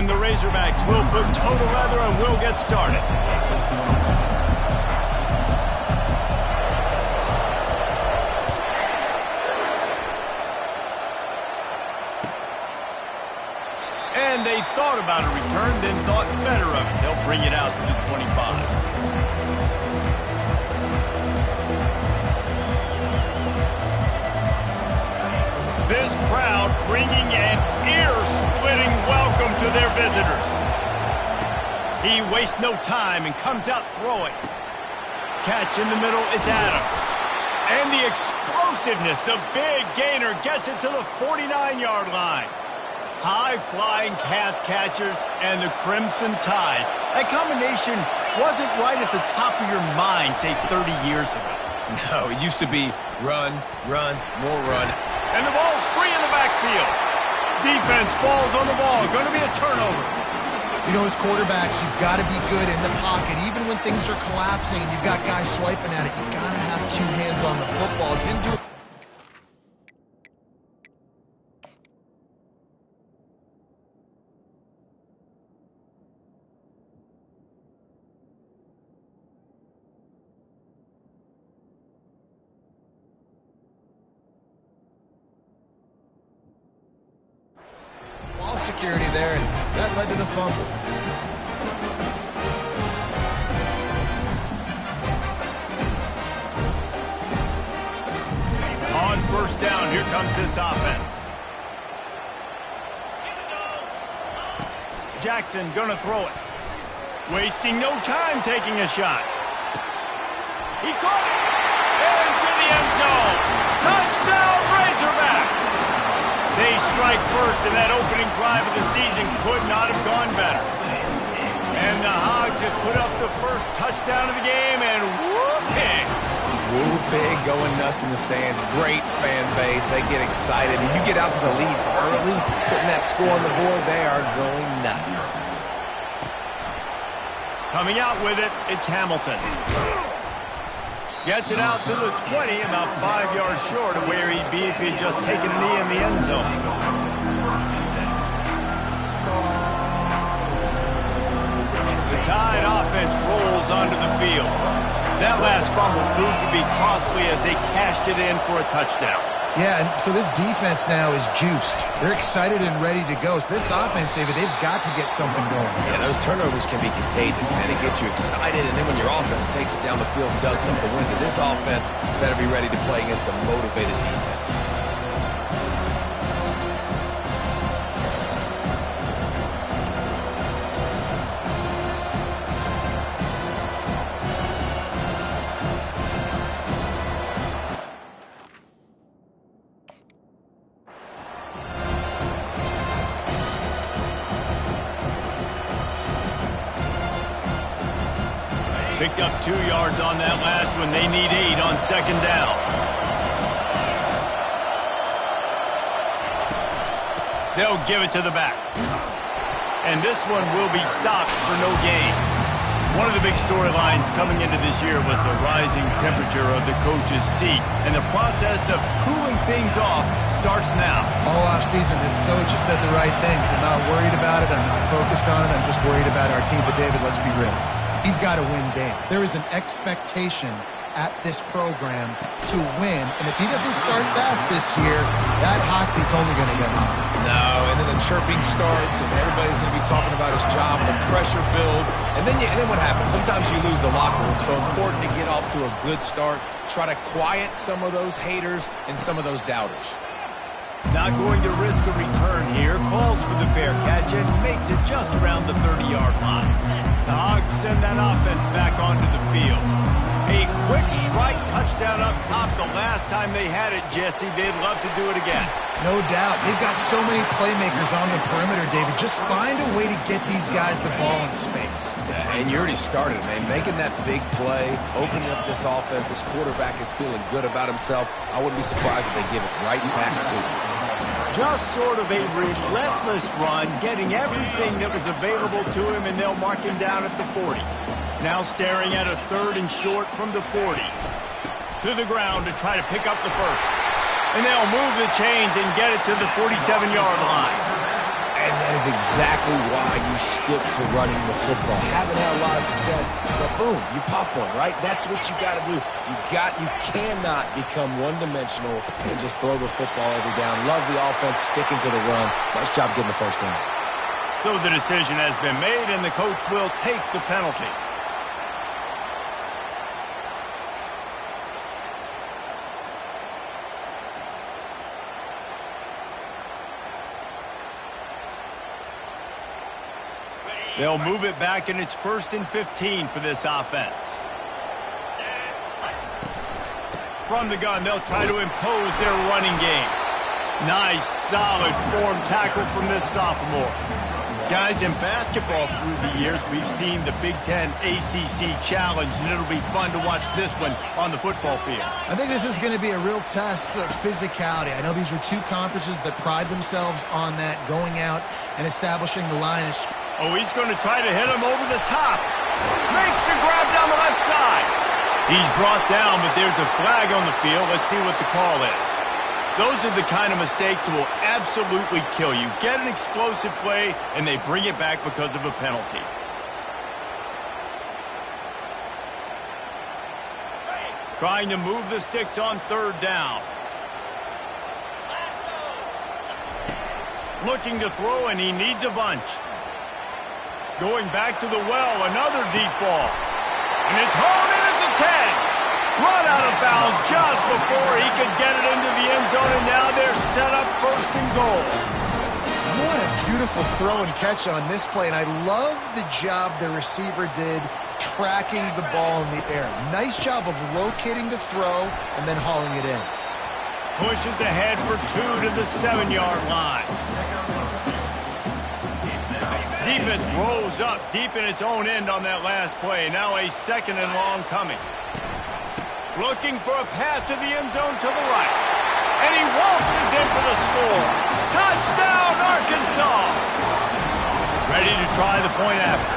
And the Razorbacks will put total leather and will get started. And they thought about a return, then thought better of it. They'll bring it out to the 25. This crowd bringing an ear-splitting welcome to their visitors. He wastes no time and comes out throwing. Catch in the middle, it's Adams. And the explosiveness, the big gainer gets it to the 49-yard line. High-flying pass catchers and the Crimson Tide. That combination wasn't right at the top of your mind, say, 30 years ago. No, it used to be run, run, more run. And the ball's free in the backfield. Defense falls on the ball. Going to be a turnover. You know, as quarterbacks, you've got to be good in the pocket. Even when things are collapsing, you've got guys swiping at it. You've got to have two hands on the football. Didn't do it. Security there, and that led to the fumble. On first down, here comes this offense. Jackson gonna throw it. Wasting no time taking a shot. He caught it! Into the end zone! Touchdown, Razorbacks! They strike first, and that opening drive of the season could not have gone better. And the Hogs have put up the first touchdown of the game, and whooping! Woo big, going nuts in the stands. Great fan base. They get excited. And you get out to the lead early, putting that score on the board, they are going nuts. Coming out with it, it's Hamilton. Gets it out to the 20, about 5 yards short of where he'd be if he'd just taken a knee in the end zone. The Tide offense rolls onto the field. That last fumble proved to be costly as they cashed it in for a touchdown. Yeah, and so this defense now is juiced. They're excited and ready to go. So this offense, David, they've got to get something going. Yeah, those turnovers can be contagious, man. It gets you excited, and then when your offense takes it down the field and does something with it, this offense better be ready to play against a motivated defense. Picked up 2 yards on that last one. They need 8 on second down. They'll give it to the back. And this one will be stopped for no gain. One of the big storylines coming into this year was the rising temperature of the coach's seat. And the process of cooling things off starts now. All offseason, this coach has said the right things. I'm not worried about it. I'm not focused on it. I'm just worried about our team. But, David, let's be real. He's got to win games. There is an expectation at this program to win. And if he doesn't start fast this year, that hot seat's only going to get hot. No, and then the chirping starts, and everybody's going to be talking about his job, and the pressure builds. And then what happens? Sometimes you lose the locker room. So important to get off to a good start. Try to quiet some of those haters and some of those doubters. Not going to risk a return here. Calls for the fair catch and makes it just around the 30-yard line. The Hogs send that offense back onto the field. A quick strike touchdown up top the last time they had it, Jesse. They'd love to do it again. No doubt. They've got so many playmakers on the perimeter, David. Just find a way to get these guys the ball in space. Yeah, and you already started, man. Making that big play, opening up this offense. This quarterback is feeling good about himself. I wouldn't be surprised if they give it right back to him. Just sort of a relentless run, getting everything that was available to him, and they'll mark him down at the 40. Now staring at a 3rd and short from the 40. To the ground to try to pick up the first. And they'll move the chains and get it to the 47-yard line. And then That is exactly why you stick to running the football. Haven't had a lot of success, but boom, you pop one, right? That's what you got to do. You cannot become one-dimensional and just throw the football every down. Love the offense sticking to the run. Nice job getting the first down. So the decision has been made, and the coach will take the penalty. They'll move it back, and it's 1st and 15 for this offense. From the gun, they'll try to impose their running game. Nice, solid form tackle from this sophomore. Guys, in basketball through the years, we've seen the Big Ten ACC Challenge, and it'll be fun to watch this one on the football field. I think this is going to be a real test of physicality. I know these are two conferences that pride themselves on that, going out and establishing the line. Oh, he's going to try to hit him over the top. Makes the grab down the left side. He's brought down, but there's a flag on the field. Let's see what the call is. Those are the kind of mistakes that will absolutely kill you. Get an explosive play, and they bring it back because of a penalty. Trying to move the sticks on 3rd down. Looking to throw, and he needs a bunch. Going back to the well, another deep ball. And it's hauled in at the 10. Run out of bounds just before he could get it into the end zone, and now they're set up 1st and goal. What a beautiful throw and catch on this play, and I love the job the receiver did tracking the ball in the air. Nice job of locating the throw and then hauling it in. Pushes ahead for 2 to the 7-yard line. Defense rolls up deep in its own end on that last play. Now a 2nd and long coming. Looking for a path to the end zone to the right. And he waltzes in for the score. Touchdown, Arkansas! Ready to try the point after.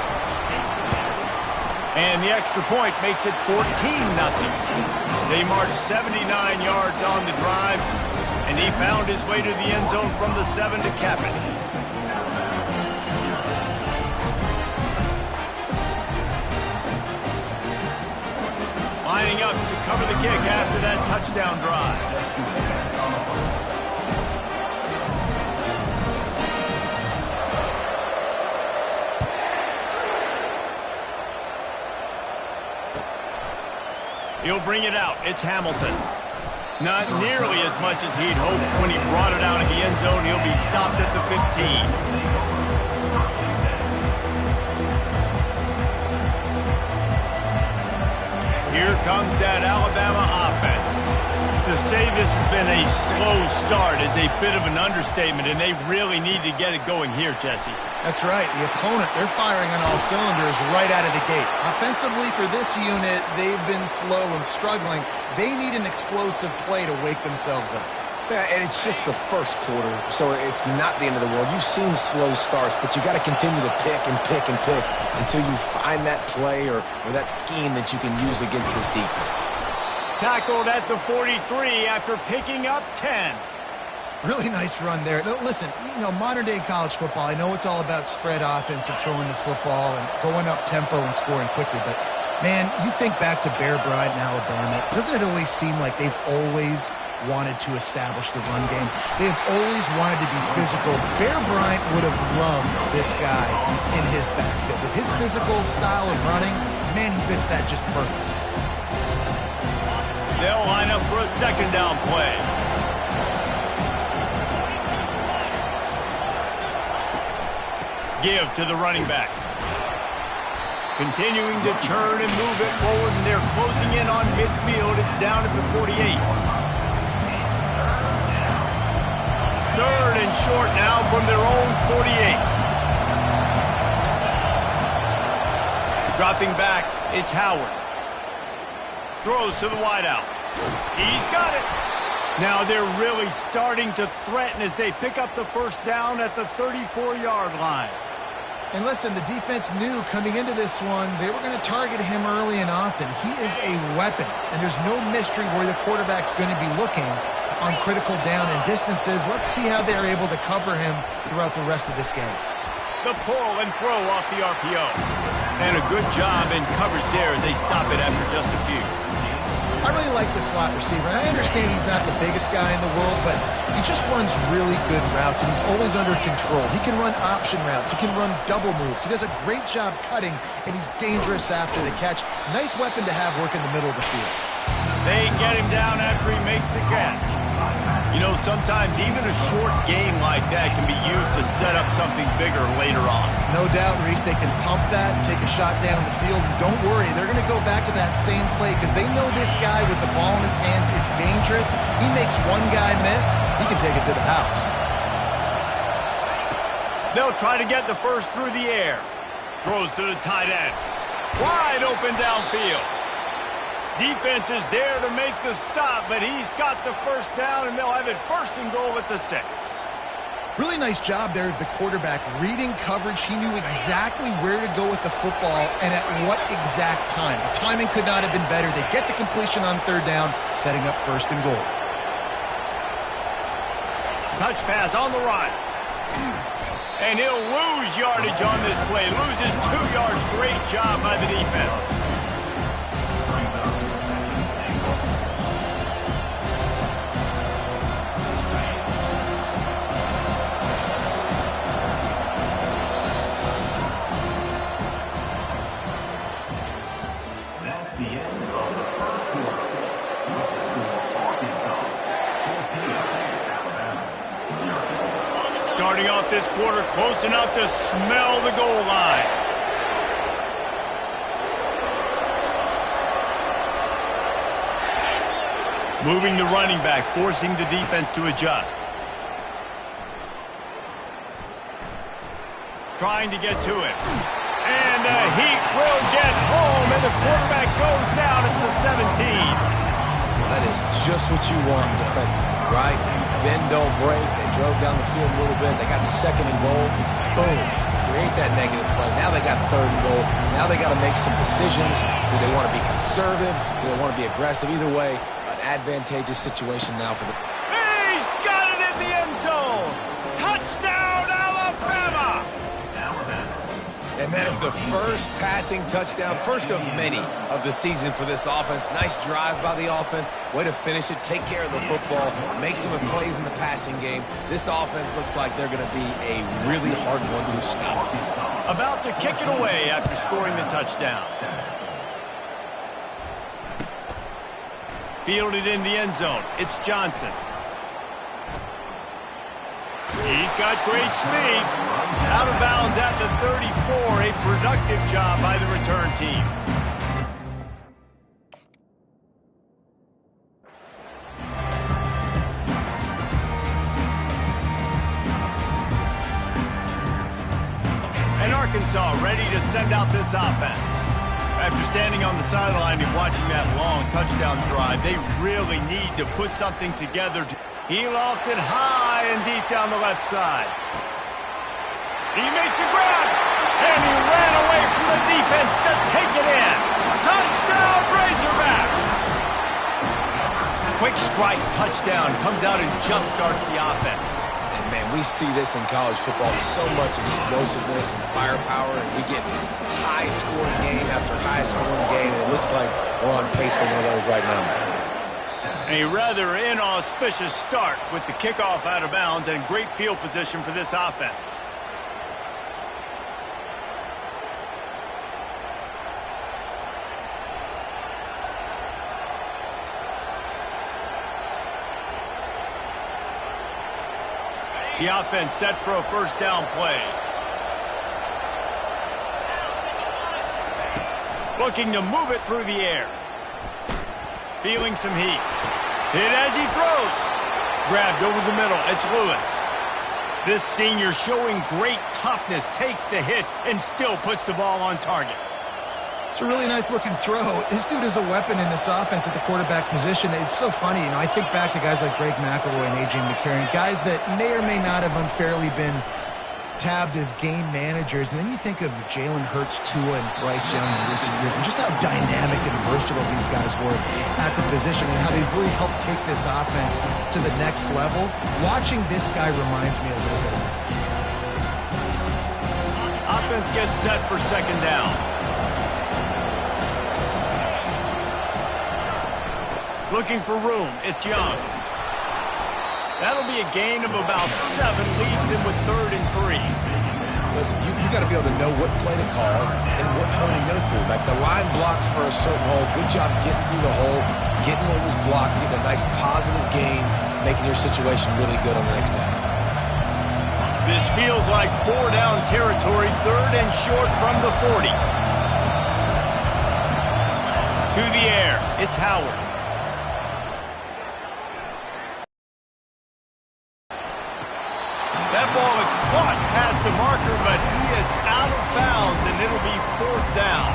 And the extra point makes it 14-0. They marched 79 yards on the drive, and he found his way to the end zone from the 7 to cap it. Lining up to cover the kick after that touchdown drive. He'll bring it out. It's Hamilton. Not nearly as much as he'd hoped when he brought it out of the end zone. He'll be stopped at the 15. Here comes that Alabama offense. To say this has been a slow start is a bit of an understatement, and they really need to get it going here, Jesse. That's right. The opponent, they're firing on all cylinders right out of the gate. Offensively, for this unit, they've been slow and struggling. They need an explosive play to wake themselves up. Yeah, and it's just the first quarter, so it's not the end of the world. You've seen slow starts, but you got to continue to pick and pick and pick until you find that play or that scheme that you can use against this defense. Tackled at the 43 after picking up 10. Really nice run there. Now, listen, modern-day college football, I know it's all about spread offense and throwing the football and going up tempo and scoring quickly, but, man, you think back to Bear Bryant in Alabama, doesn't it always seem like they've always wanted to establish the run game? They've always wanted to be physical. Bear Bryant would have loved this guy in his backfield. With his physical style of running, man, he fits that just perfect. They'll line up for a 2nd down play. Give to the running back. Continuing to turn and move it forward, and they're closing in on midfield. It's down at the 48. 3rd and short now from their own 48. Dropping back, it's Howard. Throws to the wideout. He's got it. Now they're really starting to threaten as they pick up the 1st down at the 34-yard line. And listen, the defense knew coming into this one, they were going to target him early and often. He is a weapon, and there's no mystery where the quarterback's going to be looking on critical down and distances. Let's see how they're able to cover him throughout the rest of this game. The pull and throw off the RPO. And a good job in coverage there as they stop it after just a few. I really like the slot receiver. And I understand he's not the biggest guy in the world, but he just runs really good routes, and he's always under control. He can run option routes. He can run double moves. He does a great job cutting, and he's dangerous after the catch. Nice weapon to have work in the middle of the field. They get him down after he makes the catch. You know, sometimes even a short game like that can be used to set up something bigger later on. No doubt, Reese, they can pump that and take a shot down the field. And don't worry, they're going to go back to that same play because they know this guy with the ball in his hands is dangerous. He makes one guy miss, he can take it to the house. They'll try to get the first through the air. Throws to the tight end. Wide open downfield. Defense is there to make the stop, but he's got the first down, and they'll have it first and goal at the 6. Really nice job there of the quarterback. Reading coverage, he knew exactly where to go with the football and at what exact time. The timing could not have been better. They get the completion on third down, setting up first and goal. Touch pass on the run. And he'll lose yardage on this play. Loses 2 yards. Great job by the defense. Starting off this quarter close enough to smell the goal line. Moving the running back, forcing the defense to adjust. Trying to get to it. And the heat will get home, and the quarterback goes down at the 17. That is just what you want defensively, right? Bend, don't break. They drove down the field a little bit. They got second and goal. Boom. Create that negative play. Now they got third and goal. Now they got to make some decisions. Do they want to be conservative? Do they want to be aggressive? Either way, an advantageous situation now for the... He's got it in the end zone. Touchdown, Alabama. And that is the first passing touchdown, first of many of the season for this offense. Nice drive by the offense. Way to finish it, take care of the football, make some plays in the passing game. This offense looks like they're going to be a really hard one to stop. About to kick it away after scoring the touchdown. Fielded in the end zone. It's Johnson. He's got great speed. Out of bounds at the 34. A productive job by the return team. And Arkansas ready to send out this offense. After standing on the sideline and watching that long touchdown drive, they really need to put something together. He lofts it high and deep down the left side. He makes a grab, and he ran away from the defense to take it in. Touchdown, Razorbacks! Quick strike touchdown comes out and jump-starts the offense. And, man, we see this in college football, so much explosiveness and firepower, and we get high-scoring game after high-scoring game, and it looks like we're on pace for one of those right now. A rather inauspicious start with the kickoff out of bounds and great field position for this offense. The offense set for a first down play. Looking to move it through the air. Feeling some heat. Hit as he throws. Grabbed over the middle. It's Lewis. This senior showing great toughness, takes the hit, and still puts the ball on target. It's a really nice looking throw. This dude is a weapon in this offense at the quarterback position. It's so funny, you know, I think back to guys like Greg McElroy and A.J. McCarron, guys that may or may not have unfairly been tabbed as game managers, and then you think of Jalen Hurts, Tua, and Bryce Young in recent years, and just how dynamic and versatile these guys were at the position and how they've really helped take this offense to the next level. Watching this guy reminds me a little bit of that. Offense gets set for second down. Looking for room. It's Young. That'll be a gain of about 7, leaves him with 3rd and 3. Listen, you got to be able to know what play to call and what hole to go through. Like the line blocks for a certain hole. Good job getting through the hole, getting what was blocked, getting a nice positive gain, making your situation really good on the next down. This feels like 4-down territory, 3rd and short from the 40. To the air, it's Howard. That ball is caught past the marker, but he is out of bounds, and it'll be 4th down.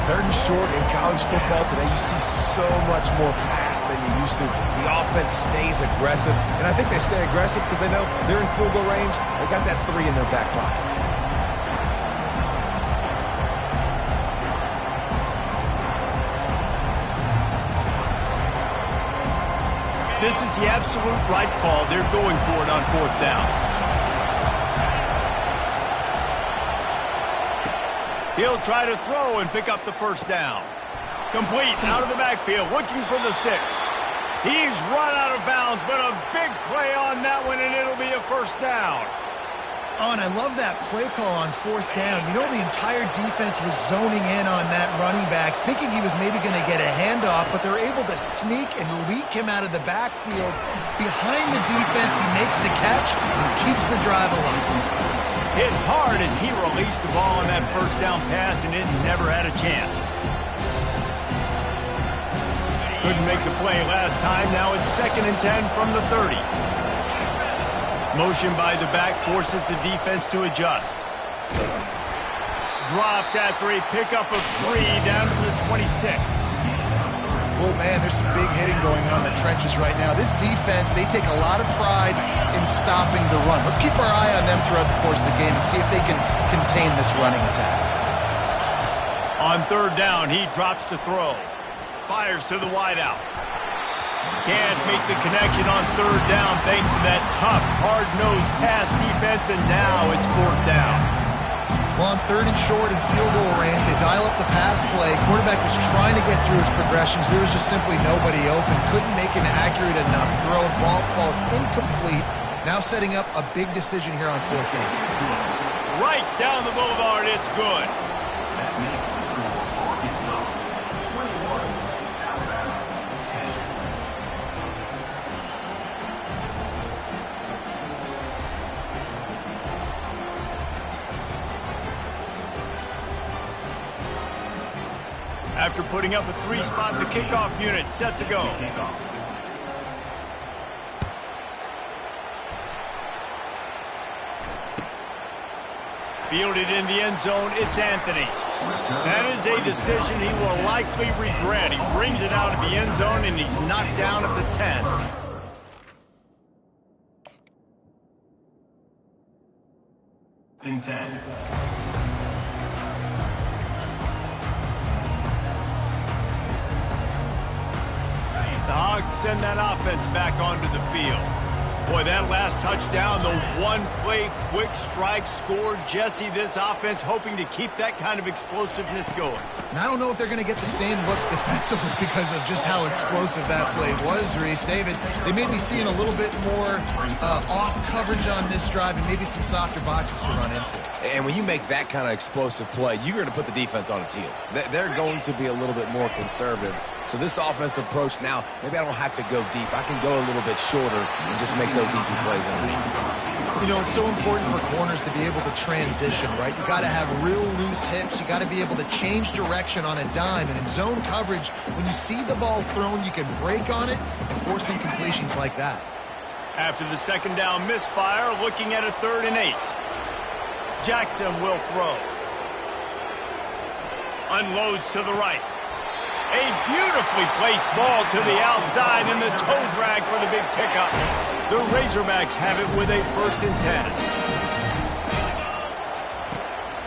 3rd and short in college football today, you see so much more pass than you used to. The offense stays aggressive, and I think they stay aggressive because they know they're in field goal range. They got that 3 in their back pocket. This is the absolute right call. They're going for it on 4th down. He'll try to throw and pick up the first down. Complete out of the backfield, looking for the sticks. He's run out of bounds, but a big play on that one, and it'll be a first down. Oh, and I love that play call on 4th down. You know, the entire defense was zoning in on that running back, thinking he was maybe going to get a handoff, but they're able to sneak and leak him out of the backfield. Behind the defense, he makes the catch and keeps the drive alive. Hit hard as he released the ball on that first down pass, and it never had a chance. Couldn't make the play last time. Now it's 2nd and 10 from the 30. Motion by the back forces the defense to adjust. Dropped after a pickup of 3 down to the 26. Well, man, there's some big hitting going on in the trenches right now. This defense, they take a lot of pride in stopping the run. Let's keep our eye on them throughout the course of the game and see if they can contain this running attack. On 3rd down, he drops to throw. Fires to the wideout. Can't make the connection on 3rd down thanks to that tough, hard-nosed pass defense, and now it's 4th down. Well, on 3rd and short and field goal range, they dial up the pass play. Quarterback was trying to get through his progressions. There was just simply nobody open. Couldn't make an accurate enough throw. Ball falls incomplete. Now setting up a big decision here on 4th down. Right down the boulevard, it's good. After putting up a 3-spot, the kickoff unit set to go. Fielded in the end zone, it's Anthony. That is a decision he will likely regret. He brings it out of the end zone, and he's knocked down at the 10. Inside. The Hogs send that offense back onto the field. Boy, that last touchdown, the one-play quick strike scored. Jesse, this offense hoping to keep that kind of explosiveness going. And I don't know if they're going to get the same looks defensively because of just how explosive that play was, Reese. David, they may be seeing a little bit more off coverage on this drive and maybe some softer boxes to run into. And when you make that kind of explosive play, you're going to put the defense on its heels. They're going to be a little bit more conservative. So this offensive approach now, maybe I don't have to go deep. I can go a little bit shorter and just make those easy plays underneath. You know, it's so important for corners to be able to transition, right? You got to have real loose hips. You got to be able to change direction on a dime. And in zone coverage, when you see the ball thrown, you can break on it and force incompletions like that. After the second down misfire, looking at a 3rd and 8. Jackson will throw. Unloads to the right. A beautifully placed ball to the outside and the toe drag for the big pickup. The Razorbacks have it with a 1st and 10.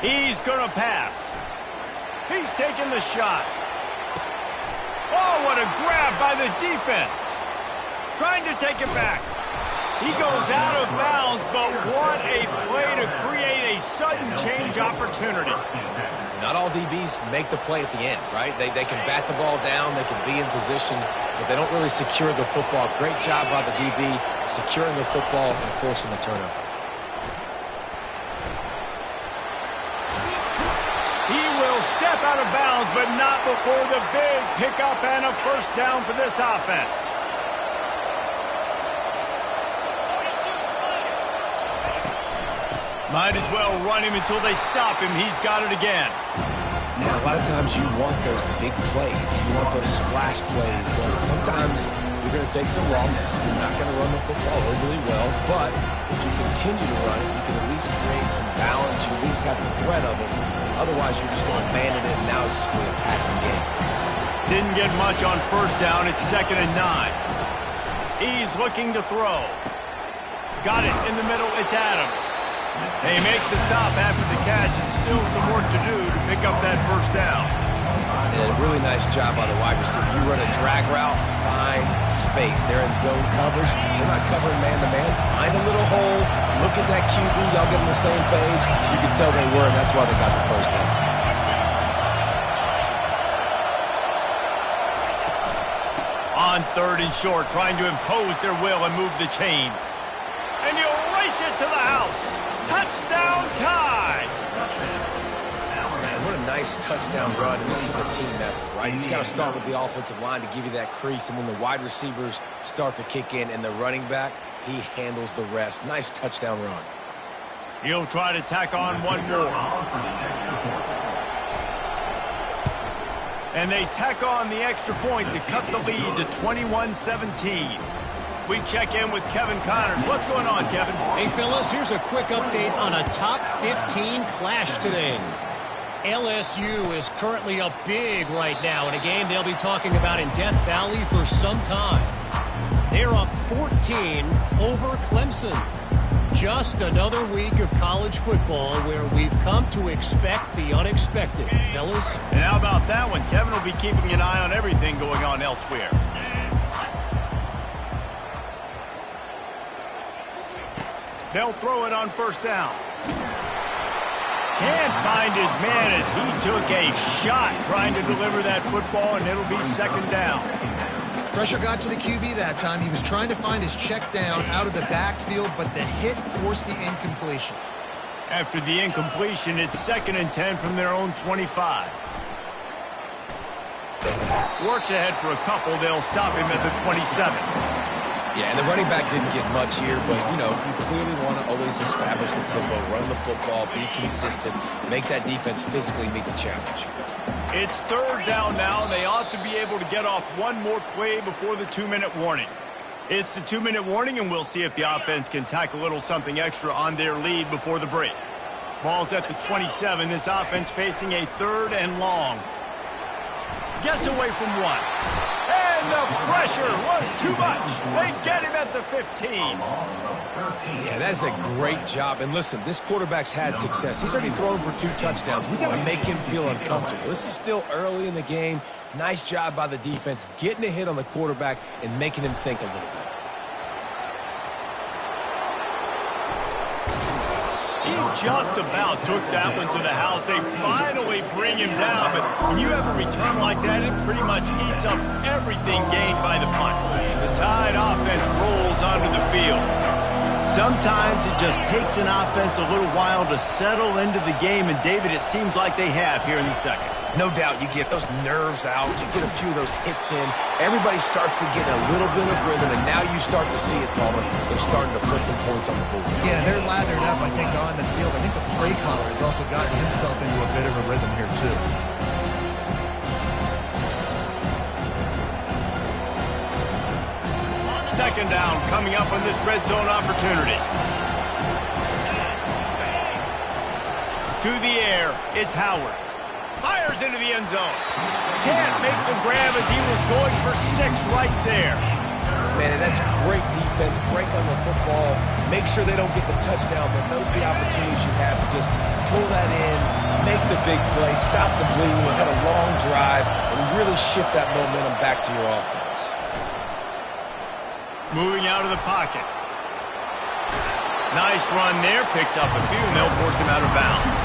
He's going to pass. He's taking the shot. Oh, what a grab by the defense. Trying to take it back. He goes out of bounds, but what a play to create a sudden change opportunity. Not all DBs make the play at the end, right? They can bat the ball down, they can be in position, but they don't really secure the football. Great job by the DB securing the football and forcing the turnover. He will step out of bounds, but not before the big pickup and a first down for this offense. Might as well run him until they stop him. He's got it again. Now, a lot of times you want those big plays. You want those splash plays. But sometimes you're going to take some losses. You're not going to run the football overly well. But if you continue to run it, you can at least create some balance. You at least have the threat of it. Otherwise, you're just going to abandon it, and now it's just going to be a passing game. Didn't get much on first down. It's 2nd and 9. He's looking to throw. Got it in the middle. It's Adams. They make the stop after the catch, and still some work to do to pick up that first down. And a really nice job by the wide receiver. You run a drag route, find space. They're in zone coverage. They're not covering man-to-man. Find a little hole. Look at that QB. Y'all get on the same page. You can tell they were, and that's why they got the first down. On 3rd and short, trying to impose their will and move the chains. And he'll race it to the house. Touchdown tie! Man, what a nice touchdown run, and this is a team effort, right? He's got to start with the offensive line to give you that crease, and then the wide receivers start to kick in, and the running back, he handles the rest. Nice touchdown run. He'll try to tack on one more. And they tack on the extra point to cut the lead to 21-17. We check in with Kevin Connors. What's going on, Kevin? Hey, fellas, here's a quick update on a top 15 clash today. LSU is currently up big right now in a game they'll be talking about in Death Valley for some time. They're up 14 over Clemson. Just another week of college football where we've come to expect the unexpected, fellas. And how about that one? Kevin will be keeping an eye on everything going on elsewhere. They'll throw it on first down. Can't find his man as he took a shot trying to deliver that football, and it'll be 2nd down. Pressure got to the QB that time. He was trying to find his check down out of the backfield, but the hit forced the incompletion. After the incompletion, it's 2nd and 10 from their own 25. Works ahead for a couple. They'll stop him at the 27. Yeah, and the running back didn't get much here, but, you know, you clearly want to always establish the tempo, run the football, be consistent, make that defense physically meet the challenge. It's 3rd down now, and they ought to be able to get off one more play before the 2-minute warning. It's the 2-minute warning, and we'll see if the offense can tack a little something extra on their lead before the break. Ball's at the 27. This offense facing a 3rd and long. Gets away from one. And the pressure was too much. They get him at the 15. Yeah, that's a great job. And listen, this quarterback's had success. He's already thrown for 2 touchdowns. We got to make him feel uncomfortable. This is still early in the game. Nice job by the defense, getting a hit on the quarterback and making him think a little bit. He just about took that one to the house. They finally bring him down, but when you have a return like that, it pretty much eats up everything gained by the punt. The Tide offense rolls onto the field. Sometimes it just takes an offense a little while to settle into the game, and David, it seems like they have here in the 2nd. No doubt you get those nerves out, you get a few of those hits in, everybody starts to get a little bit of rhythm, and now you start to see it, Palmer. They're starting to put some points on the board. Yeah, they're lathered up, I think, on the field. I think the play caller has also gotten himself into a bit of a rhythm here, too. Second down coming up on this red zone opportunity. To the air, it's Howard. Fires into the end zone. Can't make the grab as he was going for 6 right there. Man, And that's great defense. Break on the football. Make sure they don't get the touchdown, but those are the opportunities you have to just pull that in, make the big play, stop the bleeding, and have a long drive, and really shift that momentum back to your offense. Moving out of the pocket. Nice run there. Picks up a few, and they'll force him out of bounds.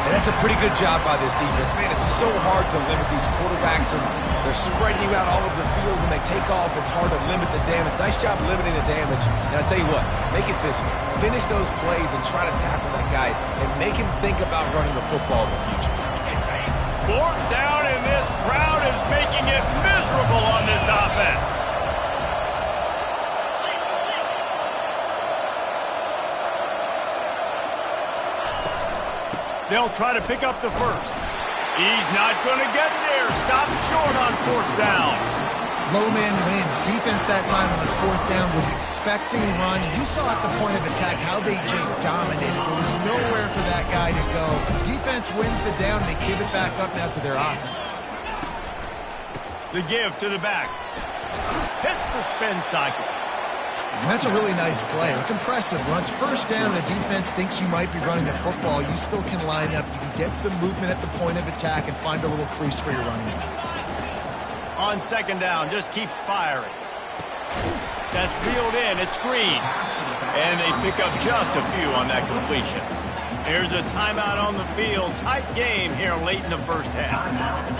And that's a pretty good job by this defense. Man, it's so hard to limit these quarterbacks, and they're spreading you out all over the field. When they take off, it's hard to limit the damage. Nice job limiting the damage. And I tell you what, make it physical. Finish those plays and try to tackle that guy and make him think about running the football in the future. Fourth down, and this crowd is making it miserable on this offense. They'll try to pick up the first. He's not going to get there. Stop short on fourth down. Low man wins. Defense that time on the fourth down was expecting run. You saw at the point of attack how they just dominated. There was nowhere for that guy to go. Defense wins the down. They give it back up now to their offense. The give to the back. Hits the spin cycle. And that's a really nice play. It's impressive. Once first down, the defense thinks you might be running the football. You still can line up. You can get some movement at the point of attack and find a little crease for your running back. On second down, just keeps firing. That's reeled in. It's Green. And they pick up just a few on that completion. Here's a timeout on the field. Tight game here late in the first half.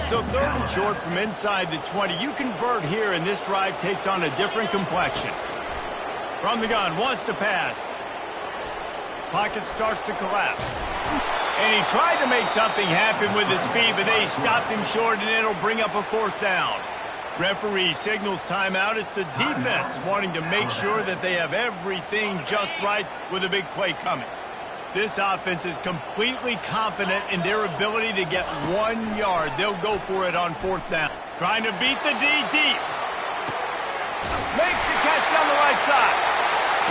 So third and short from inside the 20. You convert here, and this drive takes on a different complexion. From the gun, wants to pass. Pocket starts to collapse. And he tried to make something happen with his feet, but they stopped him short, and it'll bring up a fourth down. Referee signals timeout. It's the defense wanting to make sure that they have everything just right with a big play coming. This offense is completely confident in their ability to get 1 yard. They'll go for it on fourth down. Trying to beat the D deep. Makes the catch down the right side.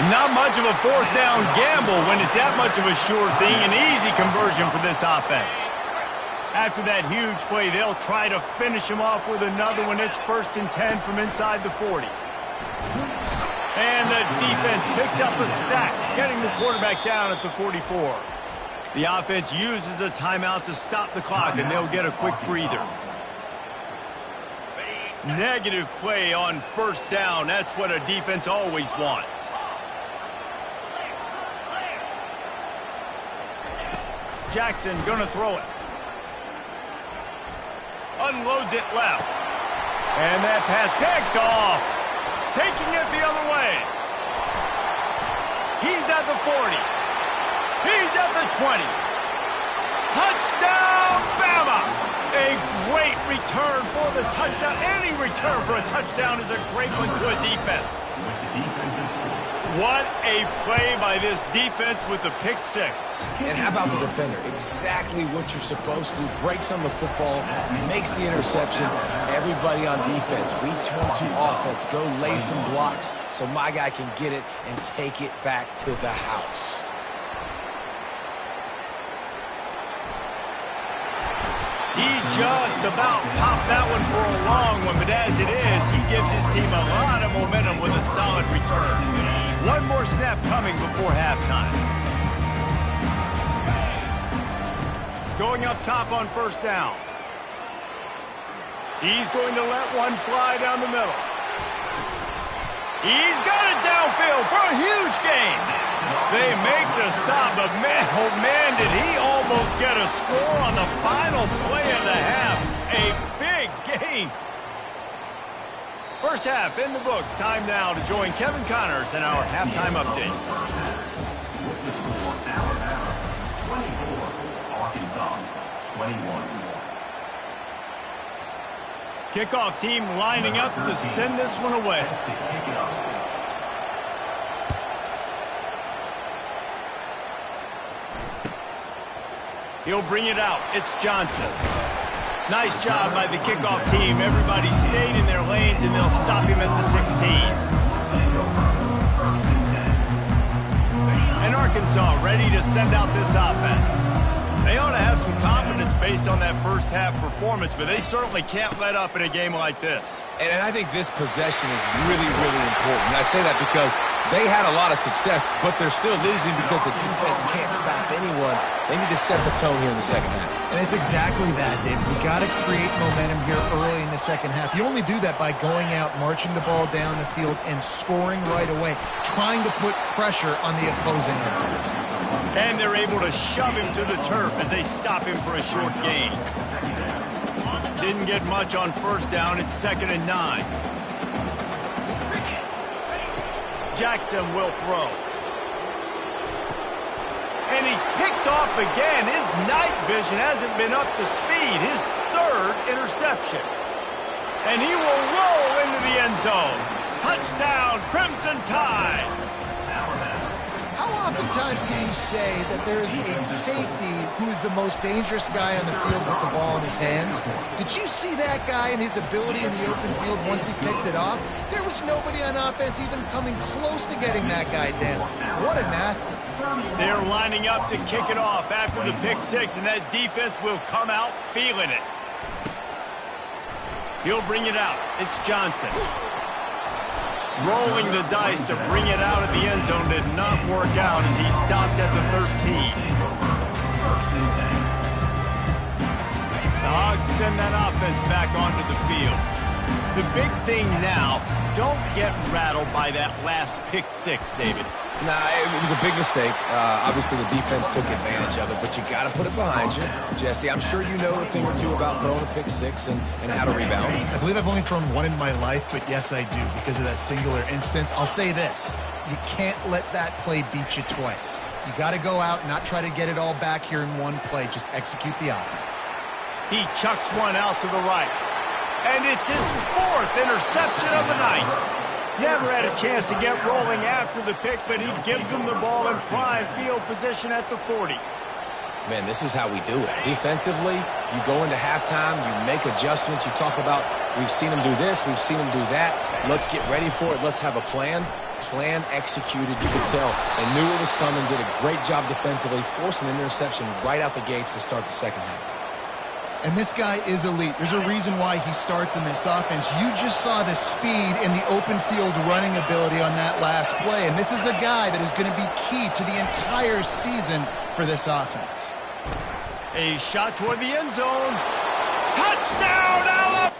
Not much of a fourth down gamble when it's that much of a sure thing. An easy conversion for this offense. After that huge play, they'll try to finish him off with another one. It's 1st and 10 from inside the 40. And the defense picks up a sack, getting the quarterback down at the 44. The offense uses a timeout to stop the clock, and they'll get a quick breather. Negative play on first down. That's what a defense always wants. Jackson gonna throw it. Unloads it left. And that pass picked off. Taking it the other way. He's at the 40. He's at the 20. Touchdown, Bama! A great return for the touchdown. Any return for a touchdown is a great one to a defense. What a play by this defense with the pick six. And how about the defender? Exactly what you're supposed to. Breaks on the football, makes the interception. Everybody on defense, we turn to offense. Go lay some blocks so my guy can get it and take it back to the house. He just about popped that one for a long one, but as it is, he gives his team a lot of momentum with a solid return. One more snap coming before halftime. Going up top on first down. He's going to let one fly down the middle. He's got it downfield for a huge gain. They make the stop, but man, oh man, did he almost get a score on the final play of the half. A big gain. First half in the books. Time now to join Kevin Connors in our halftime update. Kickoff team lining up to send this one away. He'll bring it out. It's Johnson. Nice job by the kickoff team. Everybody stayed in their lanes, and they'll stop him at the 16. And Arkansas ready to send out this offense. They ought to have some confidence based on that first half performance, but they certainly can't let up in a game like this. And I think this possession is really, really important. And I say that because they had a lot of success, but they're still losing because the defense can't stop anyone. They need to set the tone here in the second half. And it's exactly that, David. You got to create momentum here early in the second half. You only do that by going out, marching the ball down the field, and scoring right away, trying to put pressure on the opposing defense. And they're able to shove him to the turf as they stop him for a short gain. Didn't get much on first down. It's 2nd and 9. Jackson will throw. And he's picked off again. His night vision hasn't been up to speed. His 3rd interception. And he will roll into the end zone. Touchdown, Crimson Tide. How oftentimes can you say that there is a safety who is the most dangerous guy on the field with the ball in his hands? Did you see that guy and his ability in the open field once he picked it off? There was nobody on offense even coming close to getting that guy down. What an athlete. They're lining up to kick it off after the pick 6, and that defense will come out feeling it. He'll bring it out. It's Johnson. Rolling the dice to bring it out of the end zone did not work out as he stopped at the 13. The Hogs send that offense back onto the field. The big thing now, don't get rattled by that last pick 6, David. Nah, it was a big mistake. Obviously, the defense took advantage of it, but you got to put it behind you. Jesse, I'm sure you know a thing or two about throwing a pick 6 and how to rebound. I believe I've only thrown one in my life, but yes, I do because of that singular instance. I'll say this. You can't let that play beat you twice. You got to go out and not try to get it all back here in one play. Just execute the offense. He chucks one out to the right. And it's his 4th interception of the night. Never had a chance to get rolling after the pick, but he gives them the ball in prime field position at the 40. Man, this is how we do it. Defensively, you go into halftime, you make adjustments. You talk about, we've seen them do this, we've seen them do that. Let's get ready for it. Let's have a plan. Plan executed. You could tell they knew it was coming, did a great job defensively, forcing an interception right out the gates to start the second half. And this guy is elite. There's a reason why he starts in this offense. You just saw the speed and the open field running ability on that last play. And this is a guy that is going to be key to the entire season for this offense. A shot toward the end zone. Touchdown, Alabama!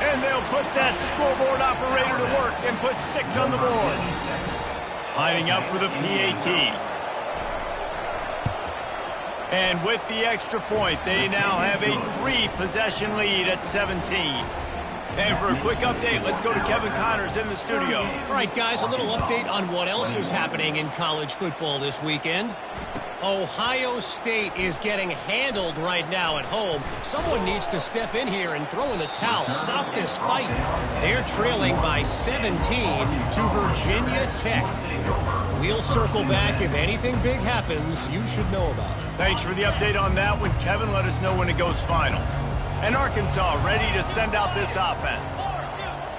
And they'll put that scoreboard operator to work and put 6 on the board. Lining up for the PAT. And with the extra point, they now have a 3-possession lead at 17. And for a quick update, let's go to Kevin Connors in the studio. All right, guys, a little update on what else is happening in college football this weekend. Ohio State is getting handled right now at home. Someone needs to step in here and throw in the towel. Stop this fight. They're trailing by 17 to Virginia Tech. We'll circle back. If anything big happens, you should know about it. Thanks for the update on that one, Kevin. Let us know when it goes final. And Arkansas ready to send out this offense.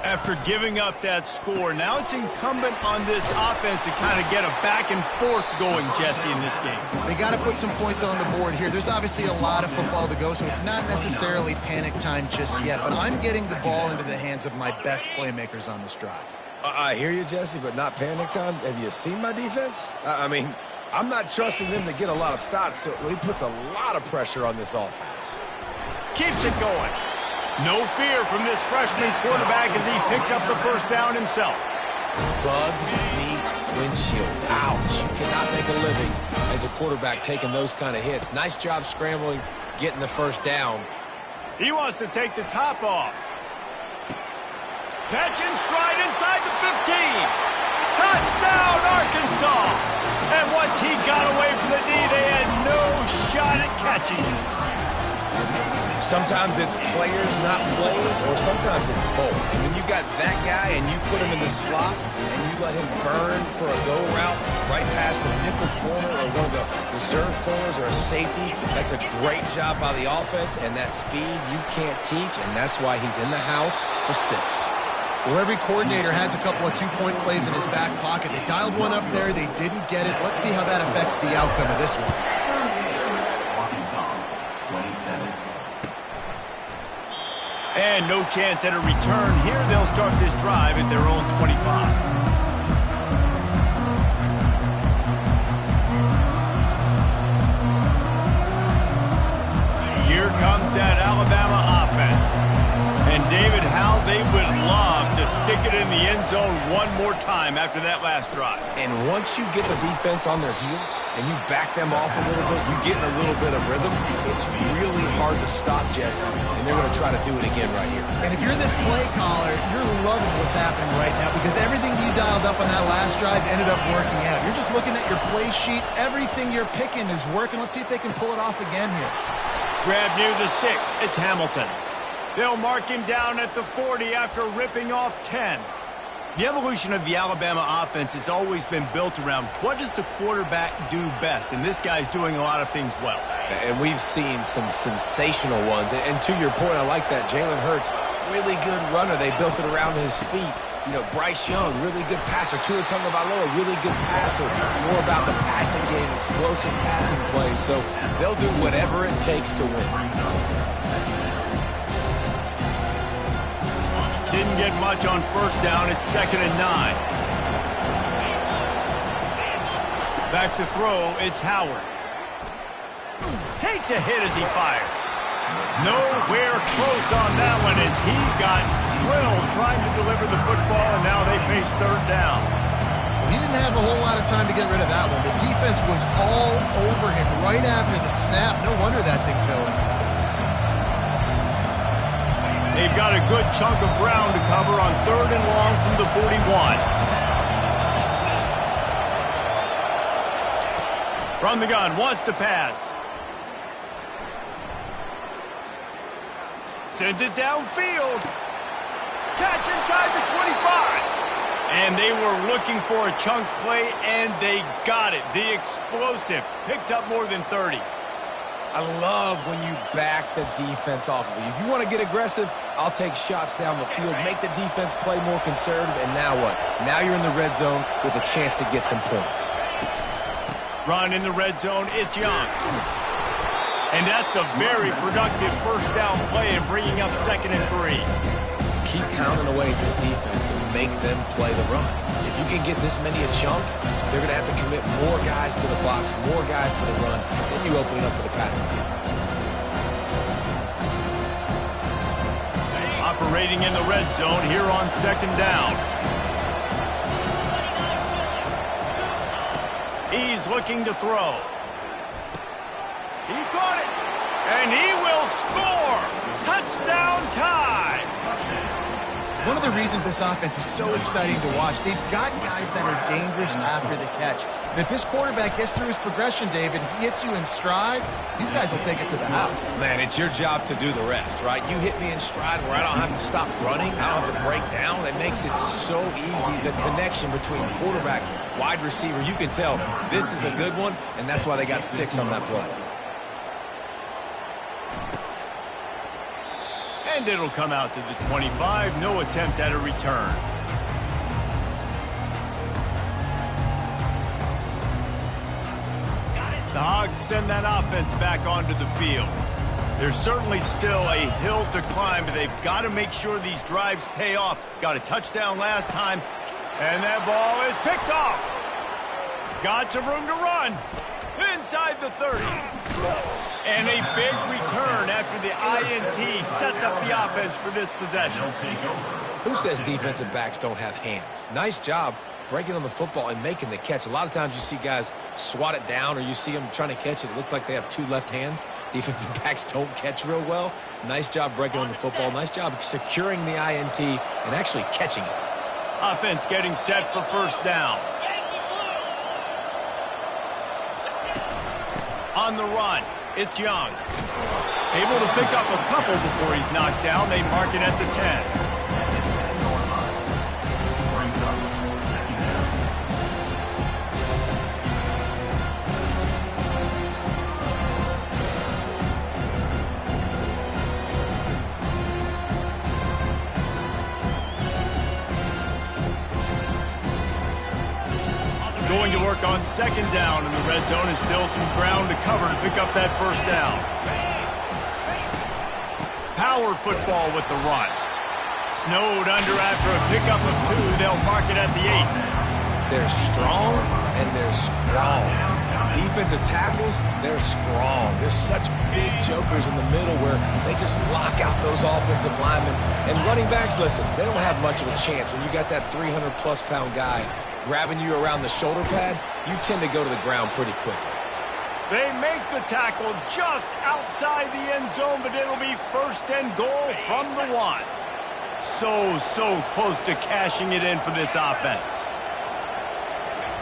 After giving up that score, now it's incumbent on this offense to kind of get a back and forth going, Jesse, in this game. They got to put some points on the board here. There's obviously a lot of football to go, so it's not necessarily panic time just yet. But I'm getting the ball into the hands of my best playmakers on this drive. I hear you, Jesse, but not panic time. Have you seen my defense? I mean, I'm not trusting them to get a lot of stops, so he puts a lot of pressure on this offense. Keeps it going. No fear from this freshman quarterback as he picks up the first down himself. Bug meat windshield. Ouch. You cannot make a living as a quarterback taking those kind of hits. Nice job scrambling, getting the first down. He wants to take the top off. Catch in stride inside the 15. Touchdown, Arkansas. And once he got away from the knee, they had no shot at catching him. Sometimes it's players, not plays, or sometimes it's both. And when you got that guy and you put him in the slot and you let him burn for a go route right past the nickel corner or one of the reserve corners or a safety, that's a great job by the offense, and that speed you can't teach, and that's why he's in the house for 6. Well, every coordinator has a couple of two-point plays in his back pocket. They dialed one up there. They didn't get it. Let's see how that affects the outcome of this one. And no chance at a return here. They'll start this drive at their own 25. Here comes that Alabama offense. And David, how they would love to stick it in the end zone one more time after that last drive. And once you get the defense on their heels and you back them off a little bit, you get in a little bit of rhythm, it's really hard to stop Jesse, and they're going to try to do it again right here. And if you're this play caller, you're loving what's happening right now because everything you dialed up on that last drive ended up working out. You're just looking at your play sheet. Everything you're picking is working. Let's see if they can pull it off again here. Grab near the sticks. It's Hamilton. They'll mark him down at the 40 after ripping off 10. The evolution of the Alabama offense has always been built around what does the quarterback do best, and this guy's doing a lot of things well. And we've seen some sensational ones. And to your point, I like that. Jalen Hurts, really good runner. They built it around his feet. You know, Bryce Young, really good passer. Tua Tagovailoa, really good passer. More about the passing game, explosive passing plays. So they'll do whatever it takes to win. Didn't get much on first down. It's 2nd and 9. Back to throw. It's Howard. Takes a hit as he fires. Nowhere close on that one as he got drilled trying to deliver the football, and now they face 3rd down. He didn't have a whole lot of time to get rid of that one. The defense was all over him right after the snap. No wonder that thing fell in. They've got a good chunk of ground to cover on 3rd and long from the 41. From the gun, wants to pass. Sends it downfield. Catch inside the 25. And they were looking for a chunk play, and they got it. The explosive picks up more than 30. I love when you back the defense off of you. If you want to get aggressive, I'll take shots down the field, make the defense play more conservative, and now what? Now you're in the red zone with a chance to get some points. Run in the red zone, it's Young. And that's a very productive first down play and bringing up 2nd and 3. Keep pounding away at this defense and make them play the run. If you can get this many a chunk, they're going to have to commit more guys to the box, more guys to the run, then you open it up for the passing game. Operating in the red zone here on 2nd down. He's looking to throw. He caught it, and he will score. Touchdown tie. One of the reasons this offense is so exciting to watch, they've got guys that are dangerous after the catch. And if this quarterback gets through his progression, David, he hits you in stride, these guys will take it to the house. Man, it's your job to do the rest, right? You hit me in stride where I don't have to stop running, I don't have to break down. It makes it so easy, the connection between quarterback, wide receiver. You can tell this is a good one, and that's why they got 6 on that play. And it'll come out to the 25. No attempt at a return. The Hogs send that offense back onto the field. There's certainly still a hill to climb, but they've got to make sure these drives pay off. Got a touchdown last time, and that ball is picked off. Got some room to run. Inside the 30. And a big return after the INT sets up the offense for this possession. Who says defensive backs don't have hands? Nice job breaking on the football and making the catch. A lot of times you see guys swat it down or you see them trying to catch it. It looks like they have 2 left hands. Defensive backs don't catch real well. Nice job breaking on the football. Nice job securing the INT and actually catching it. Offense getting set for first down. On the run. It's Young. Able to pick up a couple before he's knocked down. They mark it at the 10. Going to work on second down in the red zone, and still some ground to cover to pick up that first down. Power football with the run. Snowed under after a pickup of 2. They'll mark it at the 8. They're strong and they're strong. Defensive tackles, they're strong. They're such big jokers in the middle where they just lock out those offensive linemen. And running backs, listen, they don't have much of a chance when you got that 300-plus pound guy grabbing you around the shoulder pad. You tend to go to the ground pretty quickly. They make the tackle just outside the end zone, but it'll be first and goal from the 1. So close to cashing it in for this offense.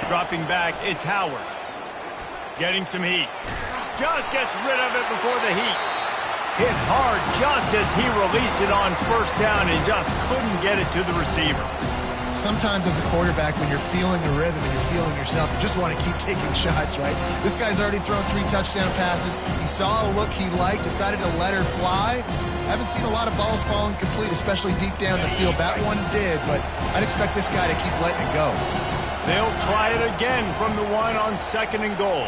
Dropping back, it's Howard. Getting some heat. Just gets rid of it before the heat. Hit hard just as he released it on first down and just couldn't get it to the receiver. Sometimes as a quarterback, when you're feeling the rhythm and you're feeling yourself, you just want to keep taking shots, right? This guy's already thrown 3 touchdown passes. He saw a look he liked, decided to let her fly. Haven't seen a lot of balls falling complete, especially deep down the field. That one did, but I'd expect this guy to keep letting it go. They'll try it again from the 1 on second and goal.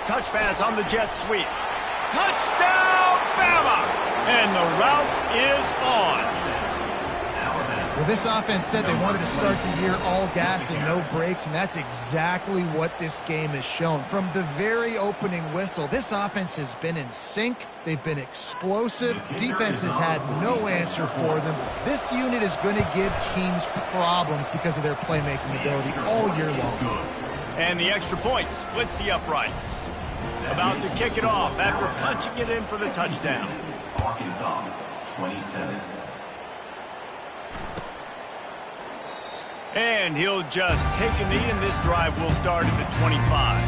Touch pass on the jet sweep. Touchdown, Bama! And the route is on. Well, this offense said they wanted to start the year all gas and no brakes, and that's exactly what this game has shown. From the very opening whistle, this offense has been in sync. They've been explosive. Defense has had no answer for them. This unit is going to give teams problems because of their playmaking ability all year long. And the extra point splits the uprights. About to kick it off after punching it in for the touchdown. Arkansas, 27. And he'll just take a knee, and this drive will start at the 25.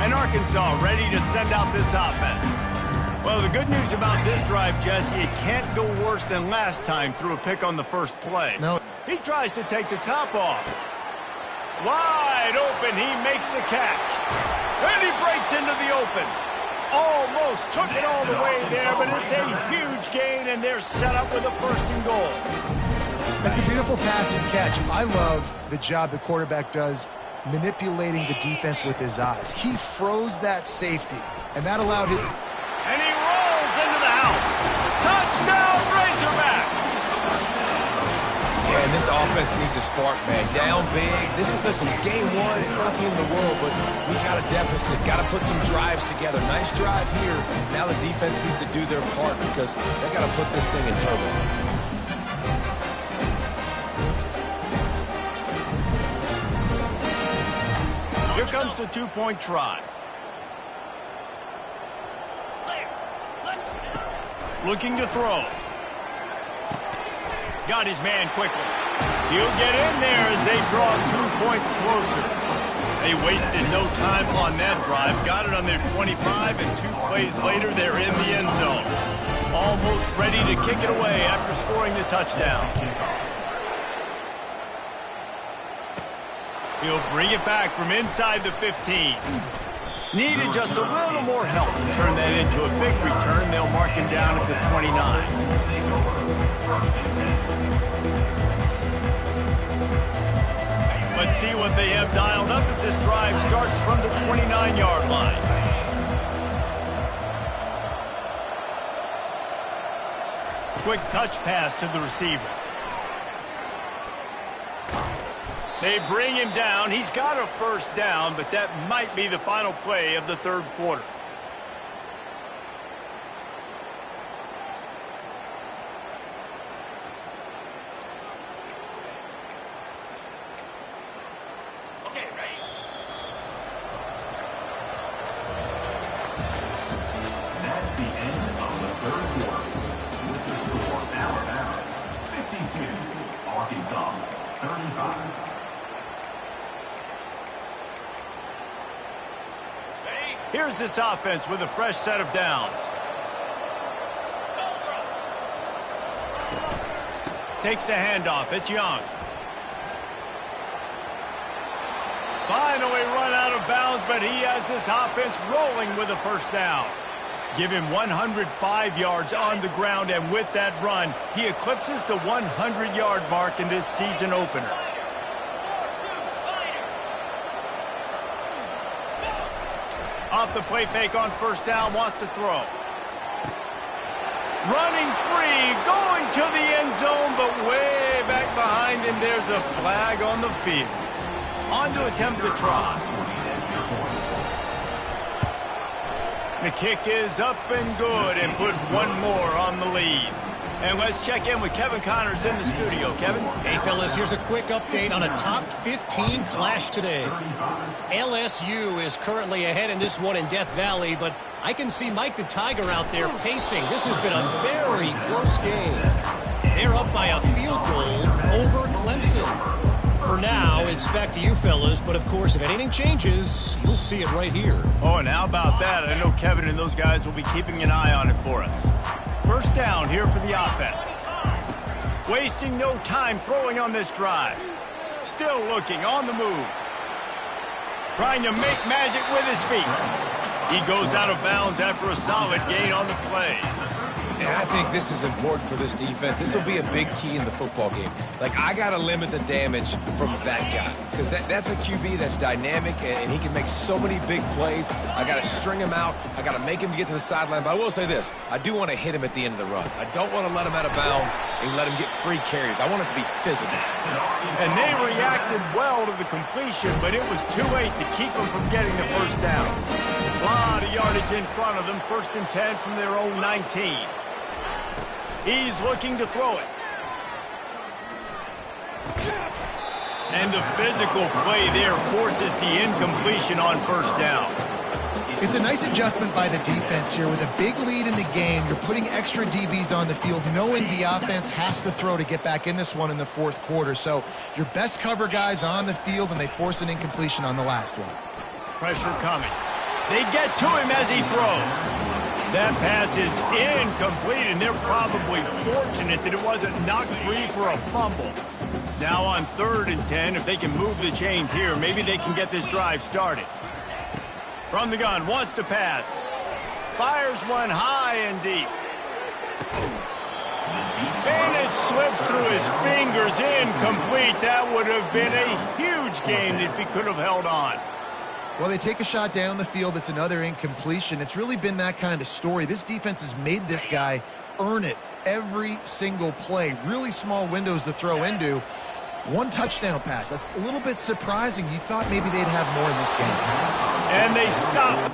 And Arkansas ready to send out this offense. Well, the good news about this drive, Jesse, it can't go worse than last time through a pick on the first play. No. He tries to take the top off. Wide open, he makes the catch. And he breaks into the open. Almost took it all the way there, but it's a huge gain, and they're set up with a first and goal. That's a beautiful pass and catch. I love the job the quarterback does manipulating the defense with his eyes. He froze that safety, and that allowed him. And he rolls into the house. Touchdown, Razorbacks! Yeah, and this offense needs a spark, man. Down big. Listen, it's game 1. It's not the end of the world, but we got a deficit. Got to put some drives together. Nice drive here. Now the defense needs to do their part because they got to put this thing in turbo. Here comes the 2-point try. Looking to throw. Got his man quickly. He'll get in there as they draw 2 points closer. They wasted no time on that drive. Got it on their 25, and 2 plays later, they're in the end zone. Almost ready to kick it away after scoring the touchdown. He'll bring it back from inside the 15. Needed just a little more help to turn that into a big return. They'll mark him down at the 29. Let's see what they have dialed up as this drive starts from the 29-yard line. Quick touch pass to the receiver. They bring him down. He's got a first down, but that might be the final play of the third quarter. Okay, ready? That's the end of the third quarter. With the score, Alabama 52, Arkansas 35. Here's this offense with a fresh set of downs. Takes the handoff. It's Young. Finally run out of bounds, but he has this offense rolling with a first down. Give him 105 yards on the ground, and with that run, he eclipses the 100-yard mark in this season opener. Off the play fake on first down, wants to throw. Running free, going to the end zone, but way back behind him, there's a flag on the field. On to attempt the try. The kick is up and good and put one more on the lead. And let's check in with Kevin Connors in the studio. Kevin? Hey, fellas, here's a quick update on a top 15 clash today. LSU is currently ahead in this one in Death Valley, but I can see Mike the Tiger out there pacing. This has been a very close game. They're up by a field goal over Clemson. For now, it's back to you fellas, but of course, if anything changes, you'll see it right here. Oh, and how about that? I know Kevin and those guys will be keeping an eye on it for us. First down here for the offense. Wasting no time throwing on this drive. Still looking on the move. Trying to make magic with his feet. He goes out of bounds after a solid gain on the play. And I think this is important for this defense. This will be a big key in the football game. Like, I got to limit the damage from that guy. Because that's a QB that's dynamic, and he can make so many big plays. I got to string him out. I got to make him get to the sideline. But I will say this. I do want to hit him at the end of the runs. I don't want to let him out of bounds and let him get free carries. I want it to be physical. And they reacted well to the completion, but it was too late to keep them from getting the first down. A lot of yardage in front of them. 1st and 10 from their own 19. He's looking to throw it. And the physical play there forces the incompletion on first down. It's a nice adjustment by the defense here. With a big lead in the game, you're putting extra DBs on the field, knowing the offense has to throw to get back in this one in the 4th quarter. So your best cover guys on the field, and they force an incompletion on the last one. Pressure coming. They get to him as he throws. That pass is incomplete, and they're probably fortunate that it wasn't knocked free for a fumble. Now on 3rd and 10, if they can move the chains here, maybe they can get this drive started. From the gun, wants to pass. Fires one high and deep. And it slips through his fingers, incomplete. That would have been a huge gain if he could have held on. Well, they take a shot down the field. It's another incompletion. It's really been that kind of story. This defense has made this guy earn it every single play. Really small windows to throw into. One touchdown pass. That's a little bit surprising. You thought maybe they'd have more in this game. And they stop.